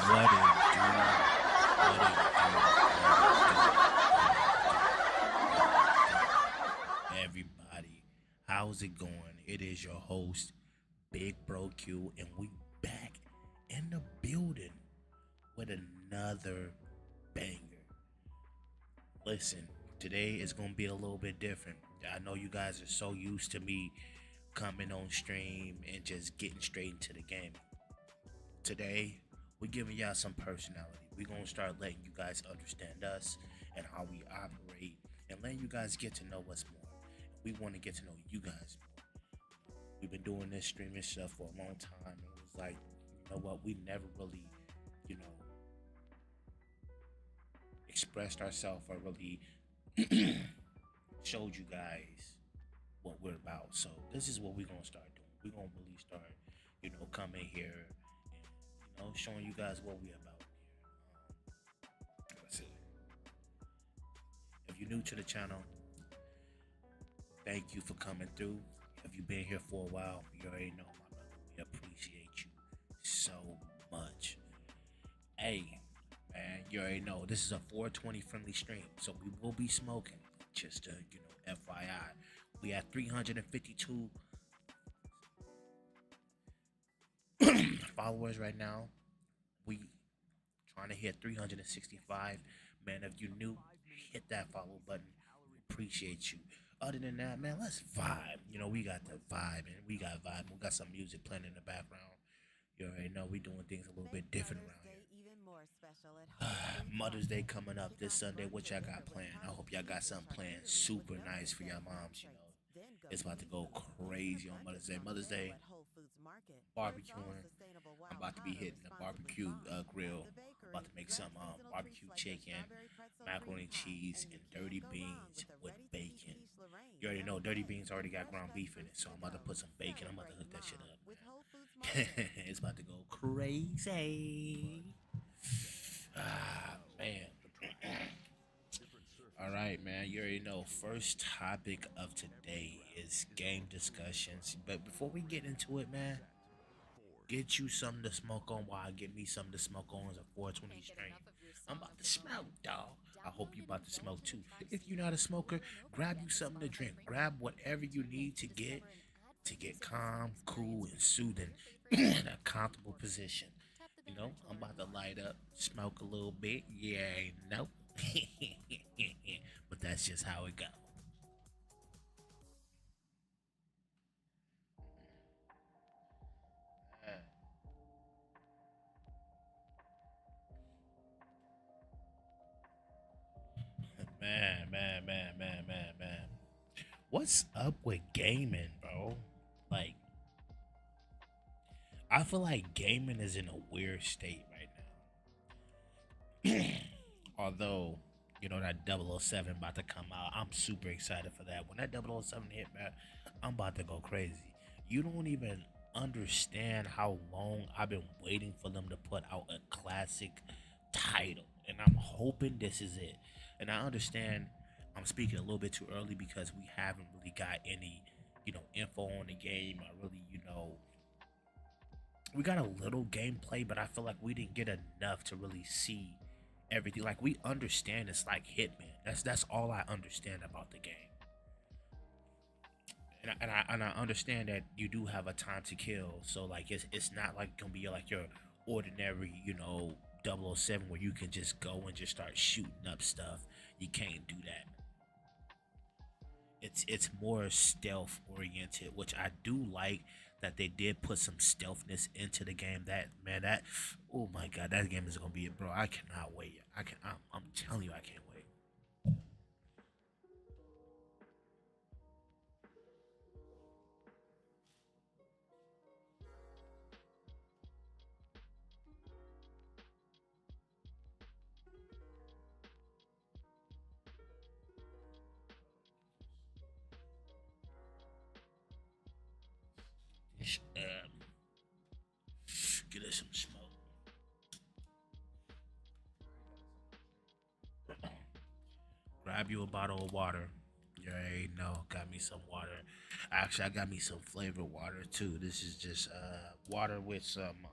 What it do? What it do? What it do? What it do? What it do? Everybody, how's it going? It is your host, Big Bro Q, and we back in the building with another banger. Listen, today is gonna be a little bit different. I know you guys are so used to me coming on stream and just getting straight into the game. Today, we're giving y'all some personality. We're gonna start letting you guys understand us and how we operate and letting you guys get to know us more. We want to get to know you guys more. We've been doing this streaming stuff for a long time, and it was like, you know what, we never really, you know, expressed ourselves or really showed you guys what we're about. So this is what we're gonna start doing. We're gonna really start, coming here and showing you guys what we're about here. Let's see. If you're new to the channel, thank you for coming through. If you've been here for a while, you already know, my brother. We appreciate you so much. Hey, man, you already know this is a 420 friendly stream, so we will be smoking. Just to, FYI, we have 352 followers right now. We trying to hit 365. Man, if you're new, hit that follow button. We appreciate you. Other than that, man, let's vibe. We got the vibe, and we got vibe. We got some music playing in the background. You already know we doing things a little bit different around here. Mother's Day coming up this Sunday. What y'all got planned? I hope y'all got something planned super nice for your moms. It's about to go crazy on Mother's Day. Mother's Day barbecuing. I'm about to be hitting the barbecue grill. I'm about to make some barbecue chicken, macaroni and cheese, and dirty beans with bacon. You already know dirty beans already got ground beef in it, so I'm about to put some bacon. I'm about to hook that shit up. It's about to go crazy. Ah, man. All right, man. You already know. First topic of today is game discussions. But before we get into it, man, get you something to smoke on while I get me something to smoke on as a 420 strain. I'm about to smoke, dog. I hope you about to smoke too. If you're not a smoker, grab you something to drink. Grab whatever you need to get calm, cool, and soothing in a comfortable position. I'm about to light up, smoke a little bit. Yeah, no. But that's just how it goes. Man. What's up with gaming, bro? Like, I feel like gaming is in a weird state right now. Although, that 007 about to come out, I'm super excited for that. When that 007 hit, man, I'm about to go crazy. You don't even understand how long I've been waiting for them to put out a classic title. And I'm hoping this is it. And I understand I'm speaking a little bit too early because we haven't really got any, info on the game. I really, we got a little gameplay, but I feel like we didn't get enough to really see everything. Like, we understand it's like Hitman. That's all I understand about the game. And I understand that you do have a time to kill, so like it's not like gonna be like your ordinary 007 where you can just go and just start shooting up stuff. You can't do that. It's more stealth oriented, which I do like that they did put some stealthness into the game. That, man, that, oh my god, that game is gonna be it, bro. I cannot wait. I'm telling you, I can't wait. Get us some smoke. Grab you a bottle of water. You already know. Got me some water. Actually, I got me some flavored water too. This is just water with some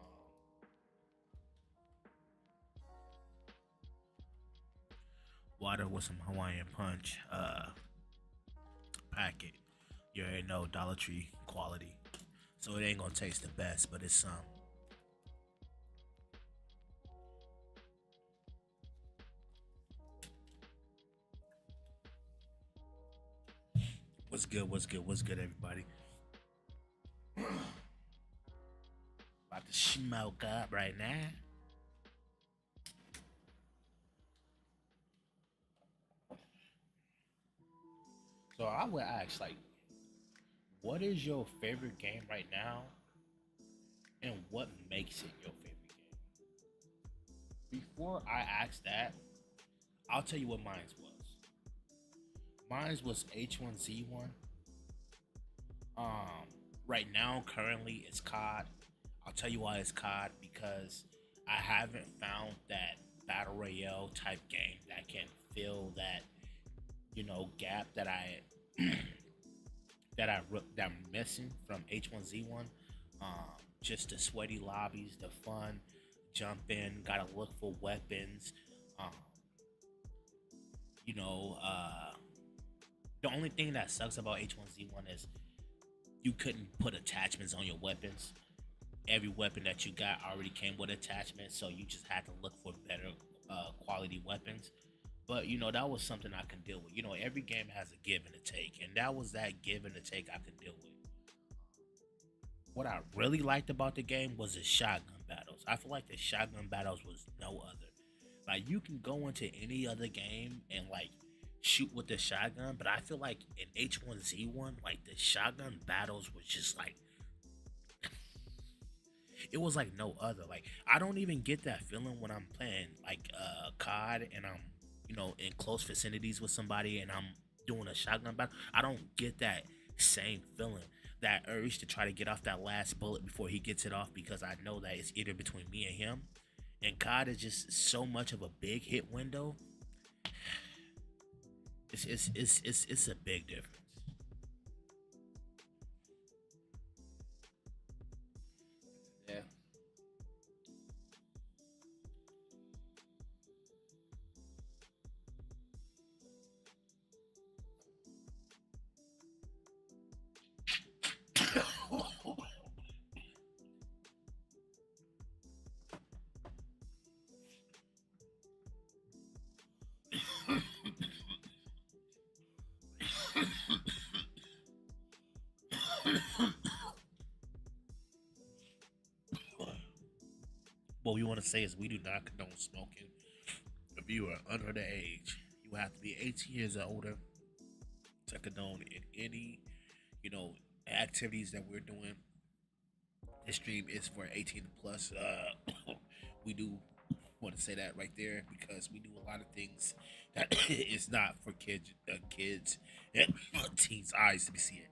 water with some Hawaiian punch. Packet. You already know Dollar Tree quality. So it ain't gonna taste the best, but it's some. What's good? What's good? What's good, everybody? About to smoke up right now. So I would ask, like, what is your favorite game right now, and what makes it your favorite game? Before I ask that, I'll tell you what mine was. Mine was H1Z1. Um, right now, currently, it's COD. I'll tell you why it's COD, because I haven't found that battle royale type game that can fill that gap that I'm missing from H1Z1. Just the sweaty lobbies, the fun, jump in, gotta look for weapons. Um, you know, the only thing that sucks about H1Z1 is you couldn't put attachments on your weapons. Every weapon that you got already came with attachments, so you just had to look for better quality weapons. But that was something I can deal with. Every game has a give and a take, and that was that give and a take I could deal with. What I really liked about the game was the shotgun battles. I feel like the shotgun battles was no other. Like, you can go into any other game and like shoot with the shotgun, but I feel like in H1Z1, like the shotgun battles was just like it was like no other. Like, I don't even get that feeling when I'm playing like COD and I'm in close vicinities with somebody and I'm doing a shotgun battle. I don't get that same feeling, that urge to try to get off that last bullet before he gets it off, because I know that it's either between me and him. And COD is just so much of a big hit window. It's a big difference. Yeah. What we want to say is we do not condone smoking. If you are under the age, you have to be 18 years or older to condone in any, activities that we're doing. This stream is for 18 plus. We do want to say that right there, because we do a lot of things that is not for kids and teens' eyes to be seeing.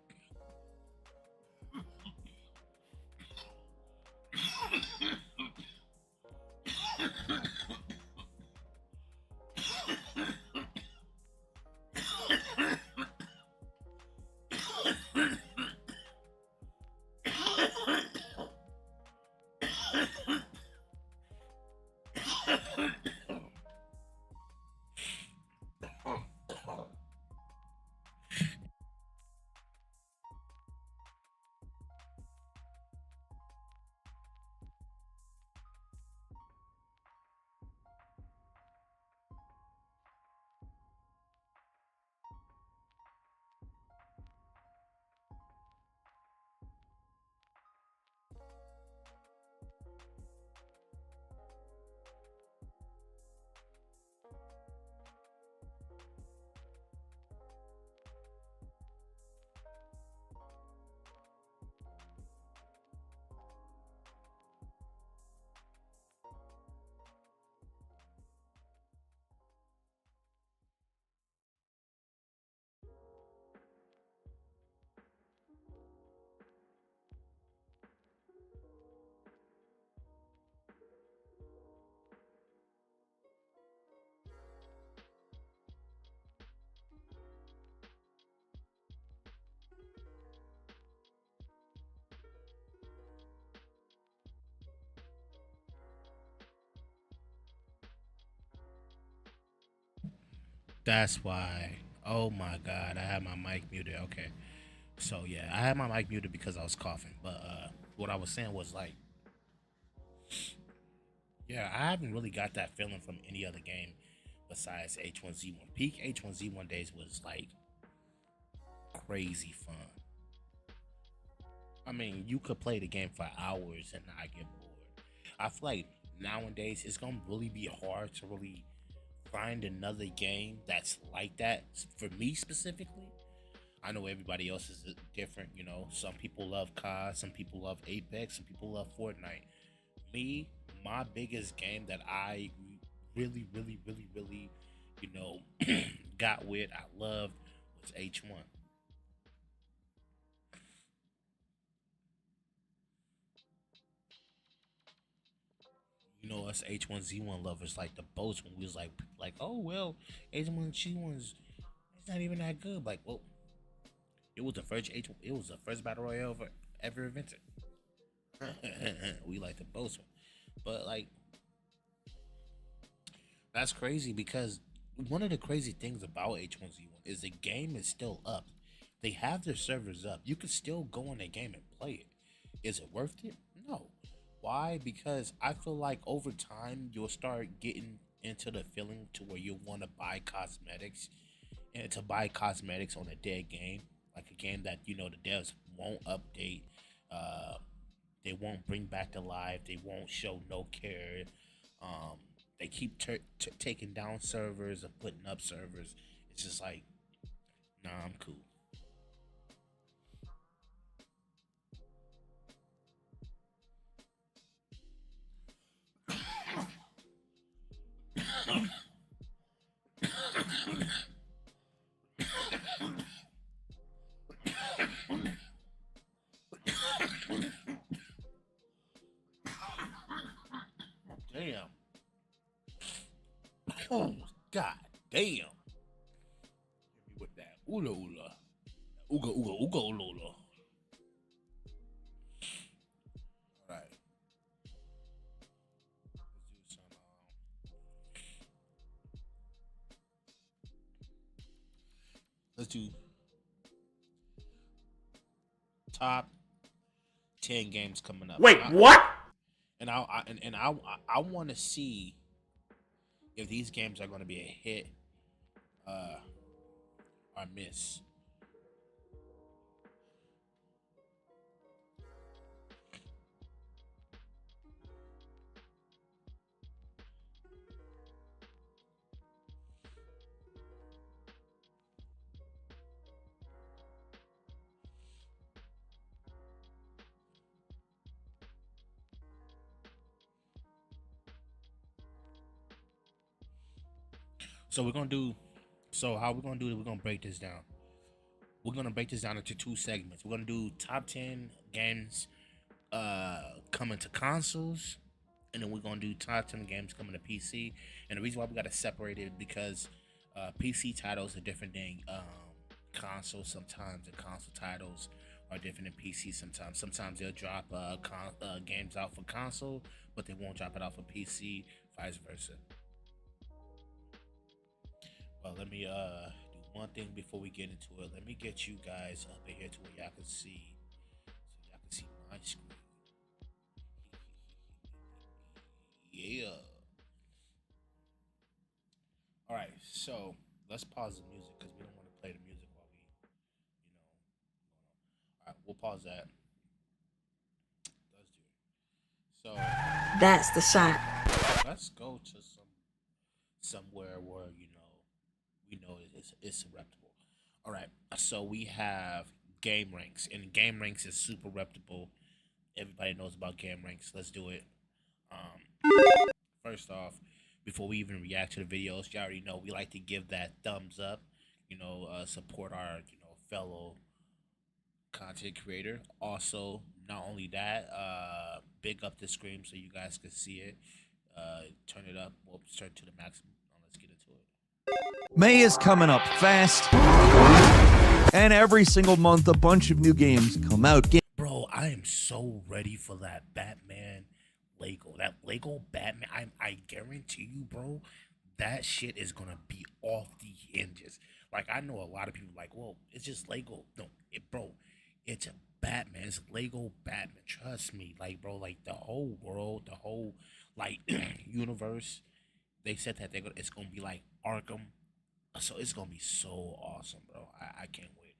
That's why. Oh my god, I had my mic muted. Okay. So yeah, I had my mic muted because I was coughing. But what I was saying was like, yeah, I haven't really got that feeling from any other game besides H1Z1. Peak H1Z1 days was like crazy fun. I mean, you could play the game for hours and not get bored. I feel like nowadays it's gonna really be hard to really find another game that's like that for me specifically. I know everybody else is different, you know. Some people love COD, some people love Apex, some people love Fortnite. Me, my biggest game that I really, you know, got with, I loved was H1. You know, us H1Z1 lovers like the boats when we was like, oh well, H1Z1's it's not even that good. Like, well, it was the first battle royale ever invented. We like the boats one, but like that's crazy because one of the crazy things about H1Z1 is the game is still up. They have their servers up. You can still go in the game and play it. Is it worth it? No. Why? Because I feel like over time you'll start getting into the feeling to where you want to buy cosmetics and to buy cosmetics on a dead game, like a game that you know the devs won't update. Uh, they won't bring back to life. They won't show no care. Um, they keep taking down servers and putting up servers. It's just like, nah, I'm cool. Damn. Oh God. Damn. Hit me with that oola oola. Ooga ooga ooga oola oola. All right. Let's do some. Let's do top 10 games coming up. Wait, what? I want to see if these games are going to be a hit uh, or miss. So we're gonna do. So how we're gonna do it? We're gonna break this down. We're gonna break this down into two segments. We're gonna do top 10 games coming to consoles, and then we're gonna do top 10 games coming to PC. And the reason why we gotta separate it because PC titles are different than console. Sometimes the console titles are different than PC. Sometimes they'll drop games out for console, but they won't drop it out for PC. Vice versa. Well, let me do one thing before we get into it. Let me get you guys up in here to where y'all can see, so y'all can see my screen. Yeah. All right. So let's pause the music because we don't want to play the music while we, you know. All right, we'll pause that. Let's do it. So That's the shot. let's go to somewhere where we know it's reputable. All right, so we have game ranks, and game ranks is super reputable. Everybody knows about game ranks. Let's do it. Um, First off, before we even react to the videos, you already know we like to give that thumbs up. Support our fellow content creator. Also, not only that, big up the screen so you guys can see it. Turn it up. We'll turn to the maximum. Now let's get into it. May is coming up fast, and every single month a bunch of new games come out. Bro, I am so ready for that Batman Lego. That Lego Batman. I guarantee you, bro, that shit is gonna be off the hinges. Like I know a lot of people like, well, it's just Lego. No, bro, it's a Batman. It's Lego Batman. Trust me, like bro, like the whole world, the whole like universe. They said that it's gonna be like Arkham, so it's gonna be so awesome, bro. I can't wait.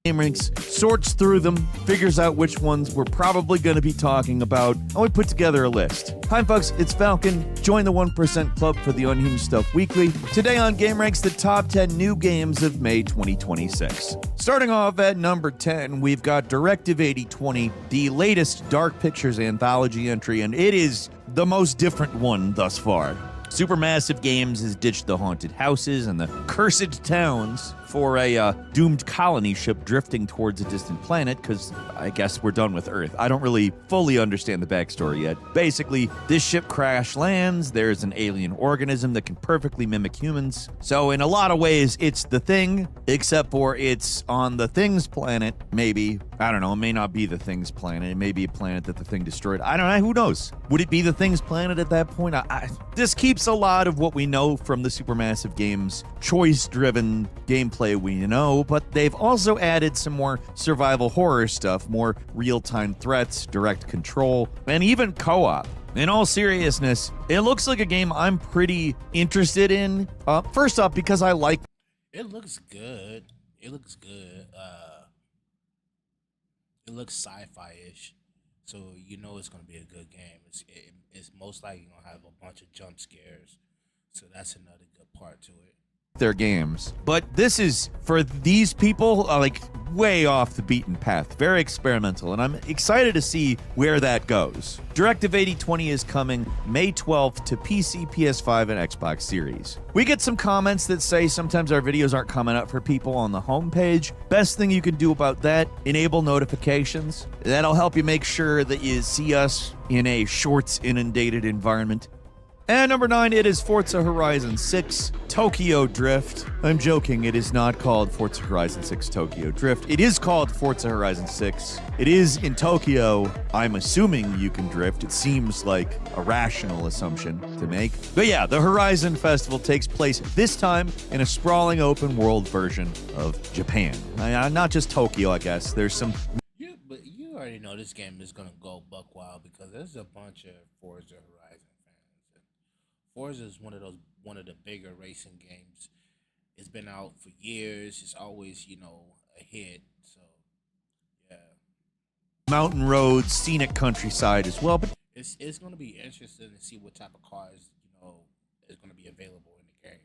Game Ranks sorts through them, figures out which ones we're probably going to be talking about, and we put together a list. Hi folks, it's Falcon. Join the 1% Club for the Unhinged Stuff Weekly. Today on Game Ranks, the top 10 new games of May 2026. Starting off at number 10, we've got Directive 8020, the latest Dark Pictures anthology entry, and it is the most different one thus far. Supermassive Games has ditched the haunted houses and the cursed towns for a doomed colony ship drifting towards a distant planet, because I guess we're done with Earth. I don't really fully understand the backstory yet. Basically, this ship crash lands, there's an alien organism that can perfectly mimic humans. So in a lot of ways, it's The Thing, except for it's on the Thing's planet, maybe. I don't know, it may not be the Thing's planet. It may be a planet that the Thing destroyed. I don't know, who knows? Would it be the Thing's planet at that point? This keeps a lot of what we know from the Supermassive Games choice-driven gameplay we know, but they've also added some more survival horror stuff, more real-time threats, direct control, and even co-op. In all seriousness, it looks like a game I'm pretty interested in. First off, because I like... It looks good. It looks good. It looks sci-fi-ish, so you know it's going to be a good game. It's most likely going to have a bunch of jump scares, so that's another good part to it. Their games, but this is for these people like way off the beaten path, very experimental, and I'm excited to see where that goes. Directive 8020 is coming May 12th to PC, PS5, and Xbox Series. We get some comments that say sometimes our videos aren't coming up for people on the homepage. Best thing you can do about that, enable notifications. That'll help you make sure that you see us in a shorts inundated environment. And number 9, it is Forza Horizon 6 Tokyo Drift. I'm joking, it is not called Forza Horizon 6 Tokyo Drift. It is called Forza Horizon 6. It is in Tokyo. I'm assuming you can drift. It seems like a rational assumption to make. But yeah, the Horizon Festival takes place this time in a sprawling open world version of Japan. Not just Tokyo, I guess. There's some... Yeah, but you already know this game is going to go buck wild because there's a bunch of Forza Horizon. Forza is one of the bigger racing games. It's been out for years. It's always, a hit. So, yeah. Mountain roads, scenic countryside as well. But it's going to be interesting to see what type of cars, is going to be available in the game.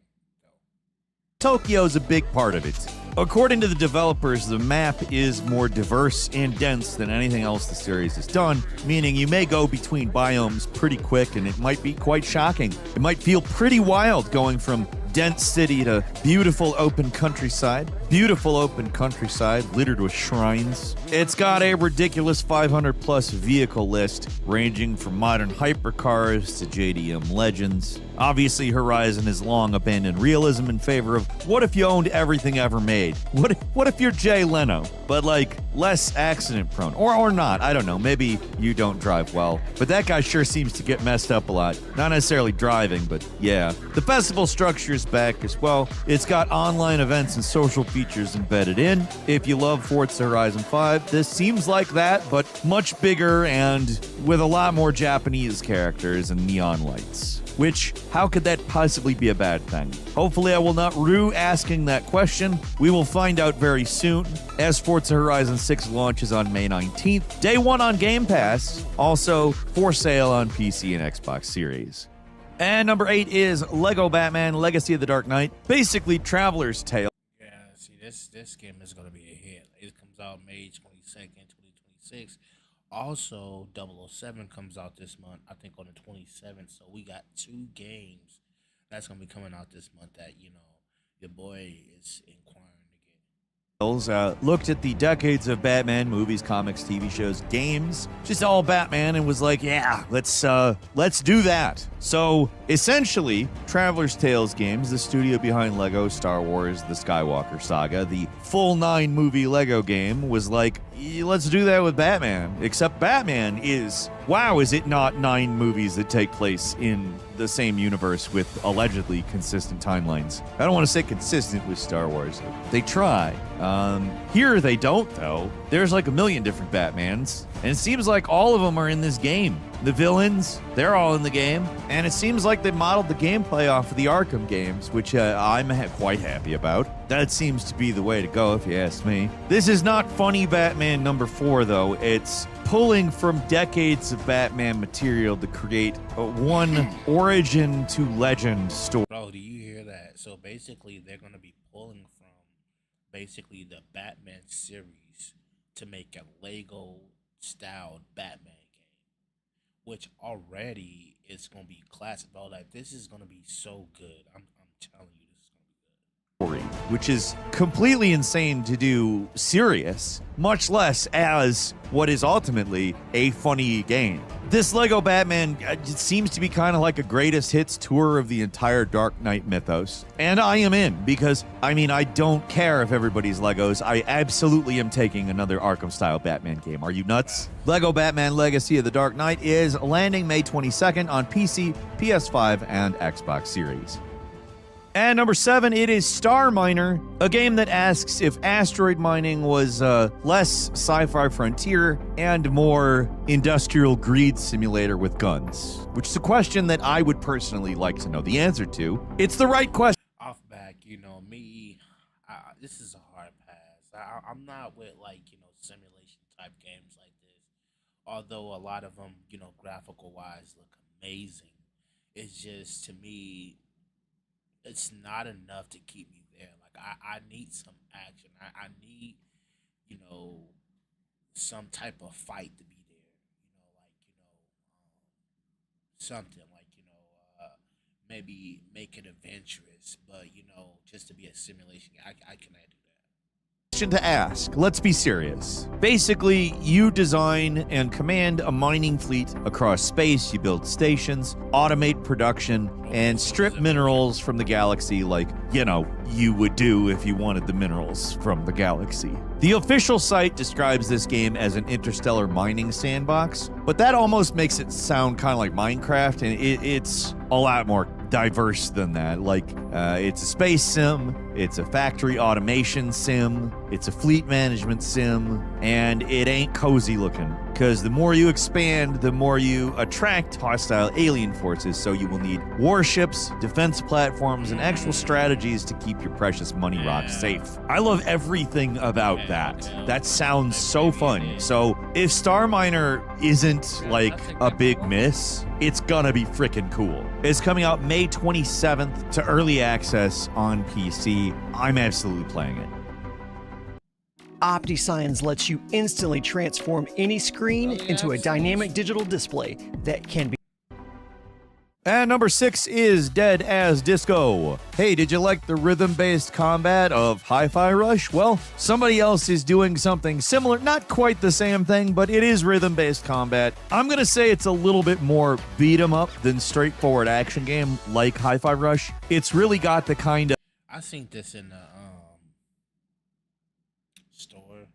Tokyo is a big part of it. According to the developers, the map is more diverse and dense than anything else the series has done, meaning you may go between biomes pretty quick and it might be quite shocking. It might feel pretty wild going from dense city to beautiful open countryside littered with shrines. It's got a ridiculous 500 plus vehicle list ranging from modern hypercars to JDM legends. Obviously, Horizon has long abandoned realism in favor of what if you owned everything ever made? What if you're Jay Leno, but like less accident prone or not? I don't know. Maybe you don't drive well, but that guy sure seems to get messed up a lot. Not necessarily driving, but yeah. The festival structure is back as well. It's got online events and social features embedded in. If you love Forza Horizon 5, this seems like that, but much bigger and with a lot more Japanese characters and neon lights. Which, how could that possibly be a bad thing? Hopefully I will not rue asking that question. We will find out very soon, as Forza Horizon 6 launches on May 19th. Day 1 on Game Pass, also for sale on PC and Xbox Series. And number 8 is Lego Batman Legacy of the Dark Knight, basically Traveler's Tale. Yeah, see, this game is going to be a hit. It comes out May 22nd, 2026. Also, 007 comes out this month, I think on the 27th. So we got 2 games that's going to be coming out this month that, your boy is inquiring to get. Looked at the decades of Batman movies, comics, TV shows, games, just all Batman, and was like, yeah, let's do that. So, essentially, Traveler's Tales Games, the studio behind Lego Star Wars The Skywalker Saga, the full 9-movie Lego game, was like, let's do that with Batman. Except Batman is, wow, is it not 9 movies that take place in the same universe with allegedly consistent timelines? I don't want to say consistent with Star Wars. They try. Here they don't, though. There's like a million different Batmans, and it seems like all of them are in this game. The villains, they're all in the game, and it seems like they modeled the gameplay off of the Arkham games, which I'm quite happy about. That seems to be the way to go, if you ask me. This is not funny Batman number 4, though. It's pulling from decades of Batman material to create one origin to legend story. Bro, do you hear that? So basically, they're going to be pulling from basically the Batman series to make a Lego-styled Batman game, which already is going to be classic, bro. Like, this is going to be so good. I'm telling you, this is going to be good. Which is completely insane to do serious, much less as what is ultimately a funny game. This Lego Batman seems to be kind of like a greatest hits tour of the entire Dark Knight mythos. And I am in, because, I mean, I don't care if everybody's Legos. I absolutely am taking another Arkham-style Batman game. Are you nuts? Lego Batman Legacy of the Dark Knight is landing May 22nd on PC, PS5, and Xbox Series. And number 7, it is Star Miner, a game that asks if asteroid mining was less sci-fi frontier and more industrial greed simulator with guns, which is a question that I would personally like to know the answer to. It's the right question. Off back, me, this is a hard pass. I'm not with, simulation type games like this. Although a lot of them, graphical-wise look amazing. It's just, to me, it's not enough to keep me there. Like, I need some action. I need, some type of fight to be there. Something like, maybe make it adventurous, but, just to be a simulation. I cannot do that. To ask. Let's be serious. Basically, you design and command a mining fleet across space. You build stations, automate production, and strip minerals from the galaxy like, you would do if you wanted the minerals from the galaxy. The official site describes this game as an interstellar mining sandbox, but that almost makes it sound kind of like Minecraft, and it's a lot more diverse than that. It's a space sim, it's a factory automation sim, it's a fleet management sim, and it ain't cozy looking. Because the more you expand, the more you attract hostile alien forces, so you will need warships, defense platforms, and actual strategies to keep your precious money rocks safe. I love everything about that. That sounds so fun. So if Star Miner isn't like a big miss, it's gonna be freaking cool. It's coming out May 27th to early access on PC. I'm absolutely playing it. OptiSigns lets you instantly transform any screen into a dynamic digital display that can be. And number 6 is Dead as Disco. Hey, did you like the rhythm-based combat of Hi-Fi Rush? Well, somebody else is doing something similar. Not quite the same thing, but it is rhythm-based combat. I'm gonna say it's a little bit more beat-em-up than straightforward action game like Hi-Fi Rush. It's really got the kind of... I seen this in the store,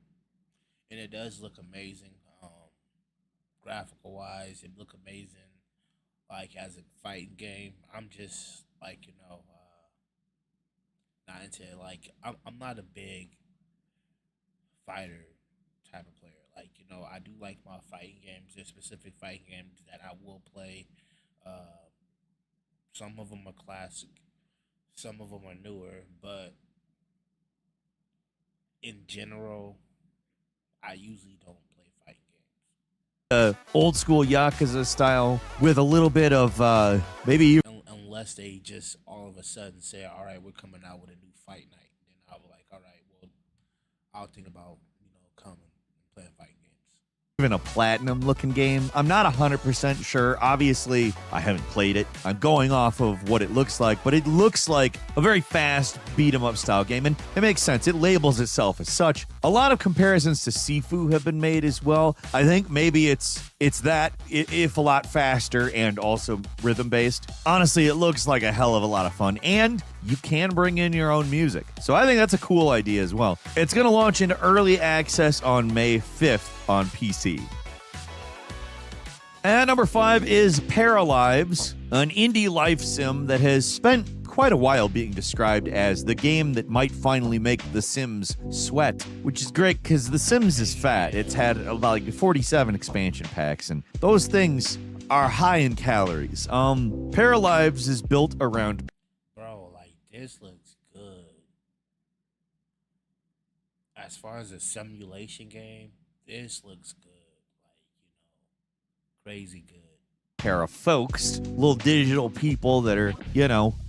and it does look amazing. Graphical wise, it look amazing. Like, as a fighting game, I'm just not into it. Like, I'm not a big fighter type of player. Like, I do like my fighting games. There's specific fighting games that I will play. Some of them are classic, some of them are newer, but in general, I usually don't play fighting games. Old school Yakuza style with a little bit of maybe... Unless they just all of a sudden say, all right, we're coming out with a new fight night. Then I'll be like, all right, well, I'll think about, coming and playing fighting games. Even a platinum looking game. I'm not 100% sure. Obviously, I haven't played it. I'm going off of what it looks like, but it looks like a very fast beat 'em up style game, and it makes sense. It labels itself as such. A lot of comparisons to Sifu have been made as well. I think maybe it's that, if a lot faster and also rhythm-based. Honestly, it looks like a hell of a lot of fun, and you can bring in your own music. So I think that's a cool idea as well. It's going to launch into early access on May 5th on PC. And number 5 is Paralives, an indie life sim that has spent quite a while being described as the game that might finally make The Sims sweat, which is great because The Sims is fat. It's had about 47 expansion packs, and those things are high in calories. Paralives is built around... Bro, like, this looks good. As far as a simulation game, this looks good. Crazy good. Pair of folks, little digital people that are,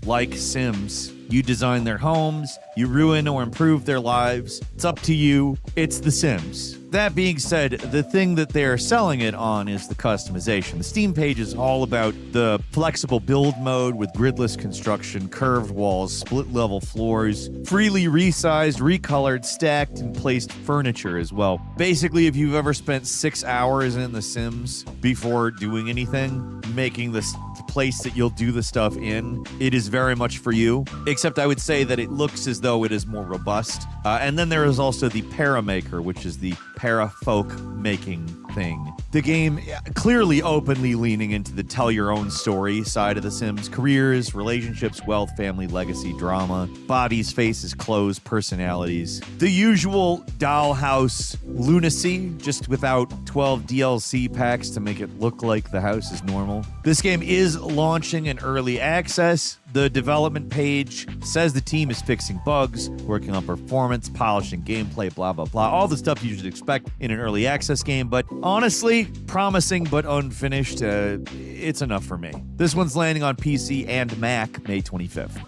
like Sims. You design their homes, you ruin or improve their lives. It's up to you. It's The Sims. That being said, the thing that they're selling it on is the customization. The Steam page is all about the flexible build mode with gridless construction, curved walls, split-level floors, freely resized, recolored, stacked, and placed furniture as well. Basically, if you've ever spent 6 hours in The Sims before doing anything, making the place that you'll do the stuff in, it is very much for you. Except I would say that it looks as though it is more robust. And then there is also the Paramaker, which is the para-folk making thing. The game clearly openly leaning into the tell your own story side of The Sims. Careers, relationships, wealth, family, legacy, drama, bodies, faces, clothes, personalities. The usual dollhouse lunacy, just without 12 DLC packs to make it look like the house is normal. This game is launching in early access. The development page says the team is fixing bugs, working on performance, polishing gameplay, blah, blah, blah. All the stuff you should expect in an early access game, but honestly, promising but unfinished, it's enough for me. This one's landing on PC and Mac May 25th.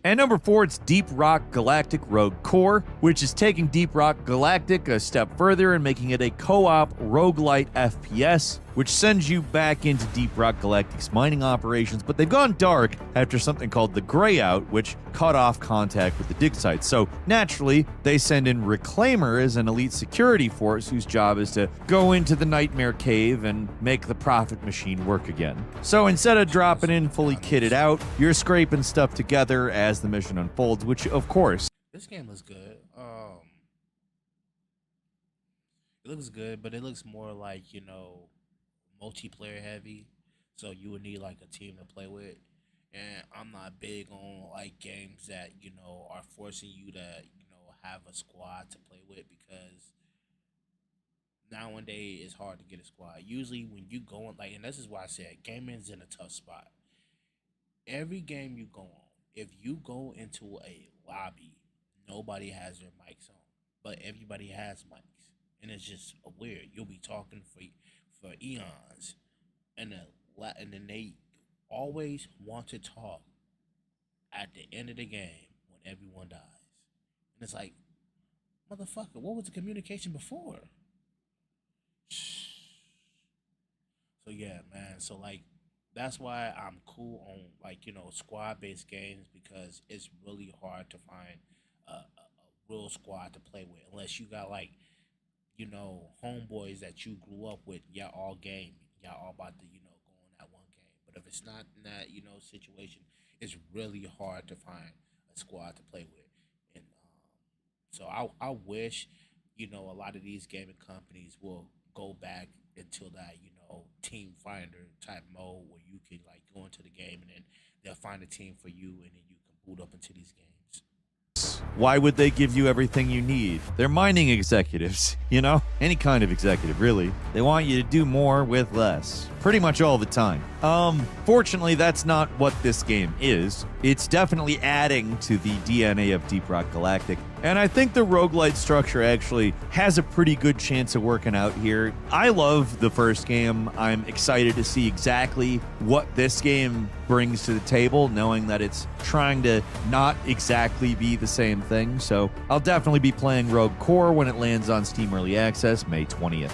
And number 4, it's Deep Rock Galactic Rogue Core, which is taking Deep Rock Galactic a step further and making it a co-op roguelite FPS, which sends you back into Deep Rock Galactic's mining operations, but they've gone dark after something called the Greyout, which cut off contact with the dig site. So naturally, they send in Reclaimers, an elite security force whose job is to go into the Nightmare Cave and make the profit machine work again. So instead of dropping in fully kitted out, you're scraping stuff together as the mission unfolds, which of course... This game looks good. It looks good, but it looks more like, multiplayer heavy, so you would need like a team to play with, and I'm not big on like games that are forcing you to have a squad to play with, because nowadays it's hard to get a squad. Usually when you go on, and this is why I said gaming's in a tough spot. Every game you go on, if you go into a lobby, nobody has their mics on, but everybody has mics, and it's just weird. You'll be talking for eons, and then they always want to talk at the end of the game when everyone dies, and it's like, motherfucker, what was the communication before? So yeah, man. So that's why I'm cool on squad-based games, because it's really hard to find a real squad to play with, unless you got homeboys that you grew up with. Y'all all game, y'all all about to go on that one game. But if it's not in that situation, it's really hard to find a squad to play with. And so I wish a lot of these gaming companies will go back into that team finder type mode, where you can go into the game and then they'll find a team for you, and then you can boot up into these games. Why would they give you everything you need? They're mining executives, any kind of executive, really. They want you to do more with less, pretty much all the time. Fortunately, that's not what this game is. It's definitely adding to the DNA of Deep Rock Galactic, and I think the roguelite structure actually has a pretty good chance of working out here. I love the first game. I'm excited to see exactly what this game brings to the table, knowing that it's trying to not exactly be the same thing. So I'll definitely be playing Rogue Core when it lands on Steam Early Access May 20th.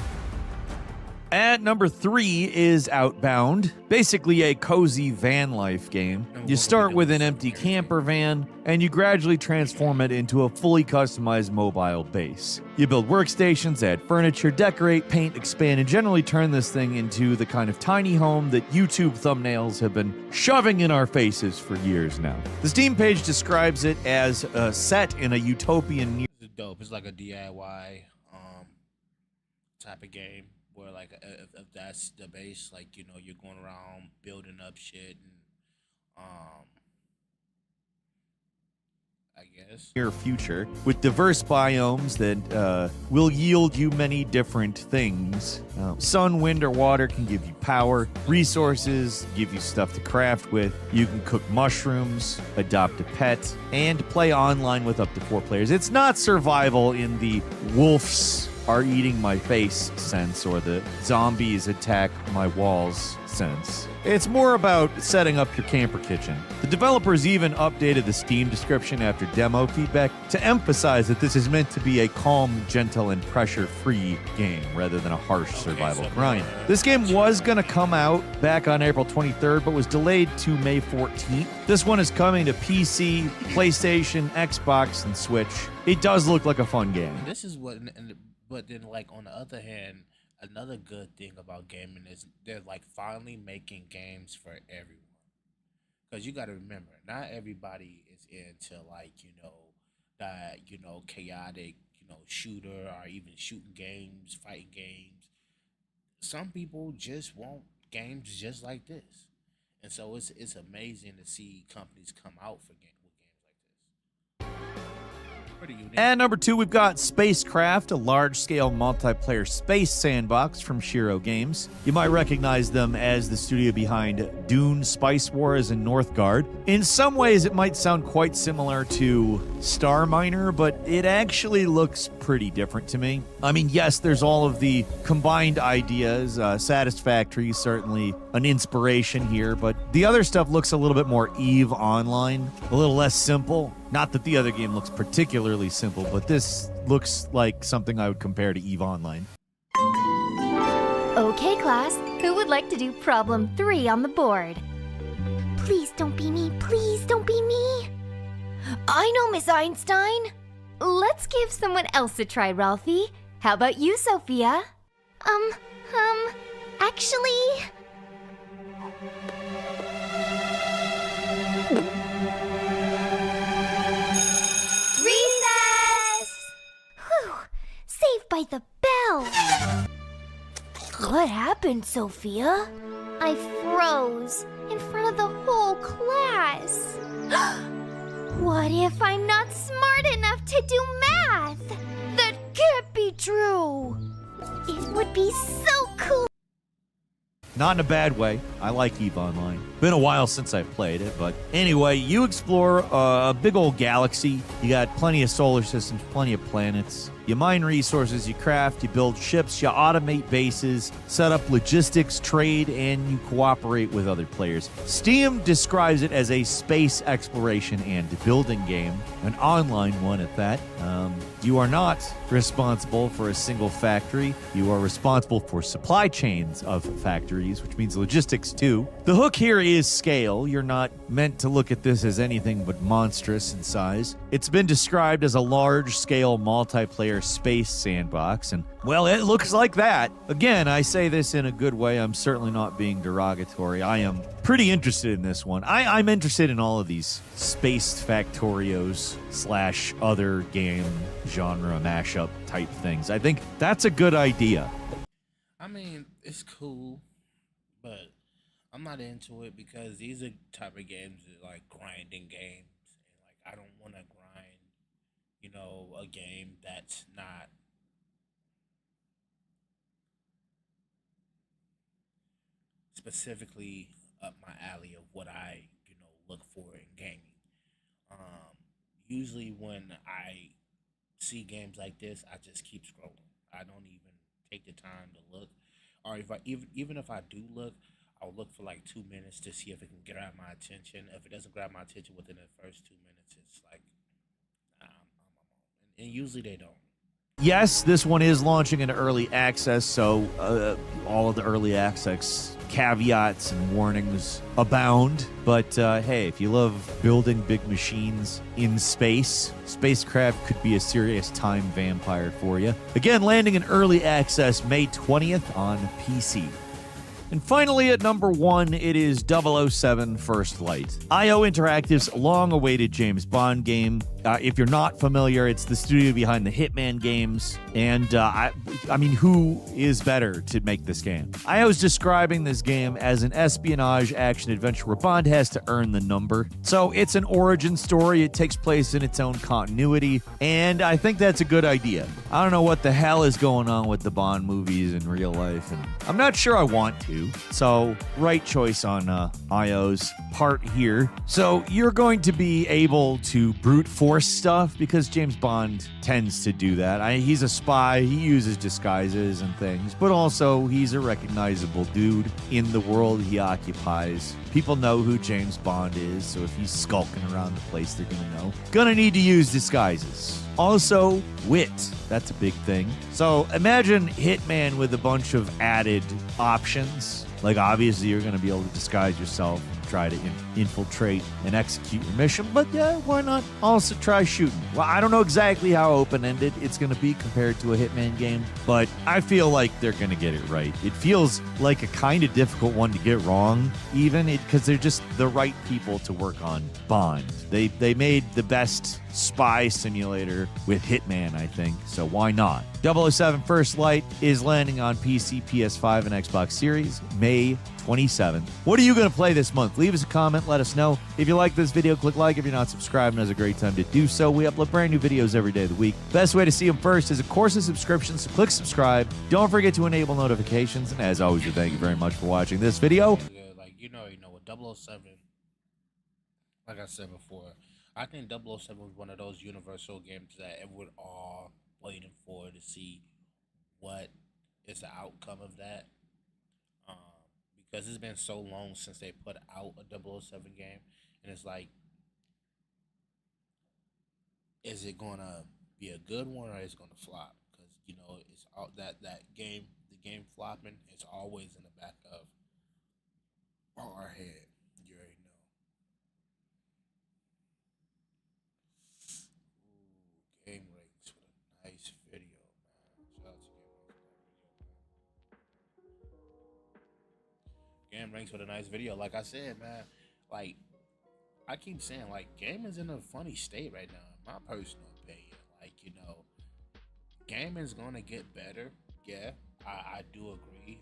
At number 3 is Outbound, basically a cozy van life game. You start with an empty camper van, and you gradually transform it into a fully customized mobile base. You build workstations, add furniture, decorate, paint, expand, and generally turn this thing into the kind of tiny home that YouTube thumbnails have been shoving in our faces for years now. The Steam page describes it as set in a utopian... It's dope. It's like a DIY type of game. Where like if that's the base, like you're going around building up shit, and I guess near future with diverse biomes that will yield you many different things. Sun, wind, or water can give you power. Resources give you stuff to craft with. You can cook mushrooms, adopt a pet, and play online with up to 4 players. It's not survival in the wolves are eating my face sense or the zombies attack my walls sense. It's more about setting up your camper kitchen. The developers even updated the Steam description after demo feedback to emphasize that this is meant to be a calm, gentle, and pressure-free game rather than a harsh survival grind. This game was going to come out back on April 23rd, but was delayed to May 14th. This one is coming to PC, PlayStation, Xbox, and Switch. It does look like a fun game. And this is what... But then, like, on the other hand, another good thing about gaming is they're, like, finally making games for everyone. Because you got to remember, not everybody is into, like, that, chaotic, shooter or even shooting games, fighting games. Some people just want games just like this. And so it's amazing to see companies come out with games like this. At number 2, we've got Spacecraft, a large-scale multiplayer space sandbox from Shiro Games. You might recognize them as the studio behind Dune, Spice Wars, and Northgard. In some ways, it might sound quite similar to Star Miner, but it actually looks pretty different to me. I mean, yes, there's all of the combined ideas. Satisfactory, certainly an inspiration here, but the other stuff looks a little bit more EVE Online, a little less simple. Not that the other game looks particularly simple, but this looks like something I would compare to EVE Online. Okay, class. Who would like to do problem 3 on the board? Please don't be me. Please don't be me. I know, Miss Einstein. Let's give someone else a try, Ralphie. How about you, Sophia? Actually... Saved by the bell! What happened, Sophia? I froze in front of the whole class. What if I'm not smart enough to do math? That can't be true! It would be so cool! Not in a bad way. I like EVE Online. Been a while since I played it, but anyway, you explore a big old galaxy. You got plenty of solar systems, plenty of planets. You mine resources, you craft, you build ships, you automate bases, set up logistics, trade, and you cooperate with other players. Steam describes it as a space exploration and building game, an online one at that. You are not responsible for a single factory. You are responsible for supply chains of factories, which means logistics too. The hook here is scale. You're not meant to look at this as anything but monstrous in size. It's been described as a large-scale multiplayer space sandbox, and well, it looks like that. Again, I say this in a good way. I'm certainly not being derogatory. I am pretty interested in this one. I'm interested in all of these spaced factorios / other game genre mashup type things. I think that's a good idea. I mean, it's cool, but I'm not into it because these are type of games that like grinding games, and like I don't want to grind, a game that's not specifically up my alley of what I, look for in gaming. Usually when I see games like this, I just keep scrolling. I don't even take the time to look, or if I even if I do look, I'll look for like 2 minutes to see if it can grab my attention. If it doesn't grab my attention within the first 2 minutes, it's like, and usually they don't. Yes, this one is launching into early access, so all of the early access caveats and warnings abound. But hey, if you love building big machines in space, spacecraft could be a serious time vampire for you. Again, landing in early access May 20th on PC. And finally, at number 1, it is 007 First Light. IO Interactive's long-awaited James Bond game. If you're not familiar, it's the studio behind the Hitman games. And I mean, who is better to make this game? IO's describing this game as an espionage action-adventure where Bond has to earn the number. So it's an origin story. It takes place in its own continuity. And I think that's a good idea. I don't know what the hell is going on with the Bond movies in real life. And I'm not sure I want to. So, right choice on IO's part here. So, you're going to be able to brute force stuff because James Bond tends to do that. He's a spy, he uses disguises and things, but also he's a recognizable dude in the world he occupies. People know who James Bond is, so if he's skulking around the place, they're gonna know. Gonna need to use disguises. Also, wit. That's a big thing. So imagine Hitman with a bunch of added options. Like, obviously, you're going to be able to disguise yourself, try to infiltrate and execute your mission. But yeah, why not also try shooting? Well, I don't know exactly how open-ended it's going to be compared to a Hitman game, but I feel like they're going to get it right. It feels like a kind of difficult one to get wrong, even because they're just the right people to work on Bond. They made the best spy simulator with Hitman, I think, so why not? 007 First Light is landing on PC, PS5, and Xbox Series May 27th. What are you going to play this month? Leave us a comment, let us know. If you like this video, click like. If you're not subscribed, now's a great time to do so. We upload brand new videos every day of the week. Best way to see them first is, of course, a subscription, so click subscribe. Don't forget to enable notifications, and as always, we thank you very much for watching this video. Like, you know, with 007, like I said before, I think 007 was one of those universal games that everyone all waiting for to see what is the outcome of that. Because it's been so long since they put out a 007 game, and it's like, is it gonna be a good one or is it gonna flop? Because it's all that game, the game flopping, it's always in the back of our head. You already know. Ooh, Game Rakes with a nice video, man. Shout out to Game Ranks with a nice video. Like I said, man, like I keep saying, like, gaming's in a funny state right now, in my personal opinion. Like, gaming's gonna get better. Yeah, I do agree.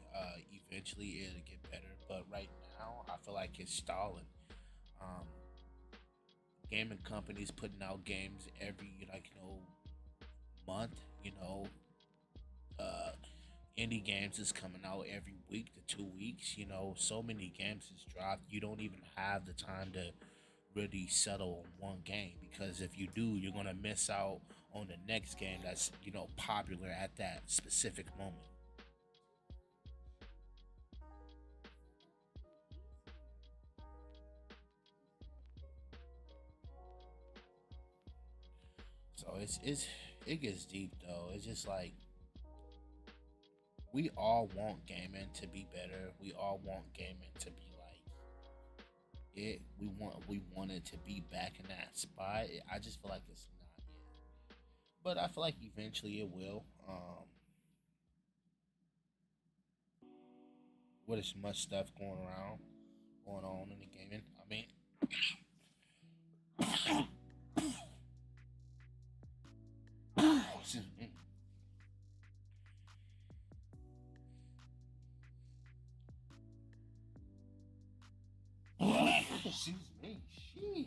Eventually it'll get better, but right now I feel like it's stalling. Um, Gaming companies putting out games every month. Uh, Indie games is coming out every week to 2 weeks. So many games is dropped. You don't even have the time to really settle on one game, because if you do, you're gonna miss out on the next game that's popular at that specific moment. So it gets deep though. It's just like, we all want gaming to be better. We all want gaming to be like it. We want it to be back in that spot. I just feel like it's not yet, but I feel like eventually it will. With as much stuff going on in the gaming. I mean, excuse me. Excuse me. Sheesh.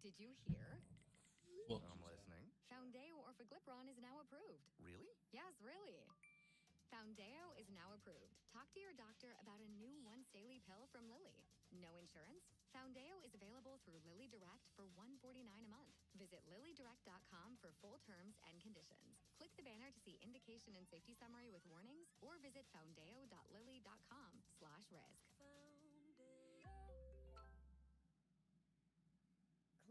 Did you hear? Well, I'm listening. Foundeo Orforglipron is now approved. Really? Yes, really. Foundeo is now approved. Talk to your doctor about a new once daily pill from Lilly. No insurance? Foundeo is available through Lilly Direct for $149 a month. Visit LillyDirect.com for full terms and conditions. Click the banner to see indication and safety summary with warnings, or visit foundeo.lilly.com/risk.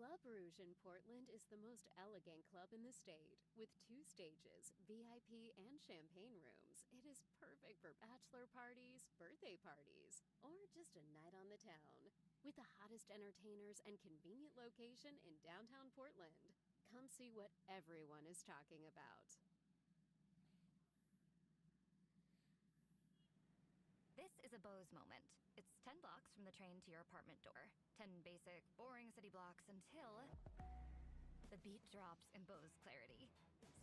Club Rouge in Portland is the most elegant club in the state. With 2 stages, VIP and champagne rooms, it is perfect for bachelor parties, birthday parties, or just a night on the town. With the hottest entertainers and convenient location in downtown Portland, come see what everyone is talking about. This is a Bose moment. It's 10 blocks from the train to your apartment door. 10 basic, boring city blocks until the beat drops in Bose clarity.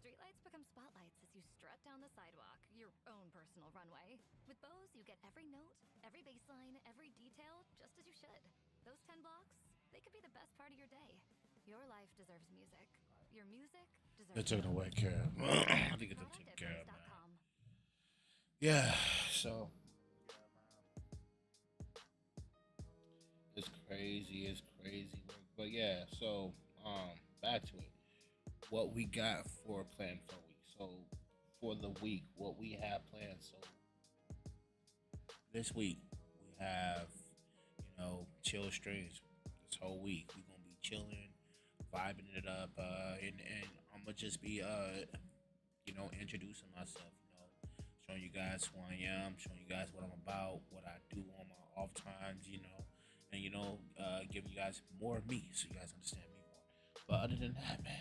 Streetlights become spotlights as you strut down the sidewalk, your own personal runway. With Bose, you get every note, every bass line, every detail, just as you should. Those 10 blocks, they could be the best part of your day. Your life deserves music. Your music deserves... They're taking away care of. I think it's taking care of, man. Yeah, so... It's crazy work. But yeah, so back to it. What we got for planned for the week. So for the week, what we have planned. So this week we have, chill streams this whole week. We're gonna be chilling, vibing it up, and I'm gonna just be introducing myself, showing you guys who I am, showing you guys what I'm about, what I do on my off times, and giving you guys more of me so you guys understand me more. But other than that, man,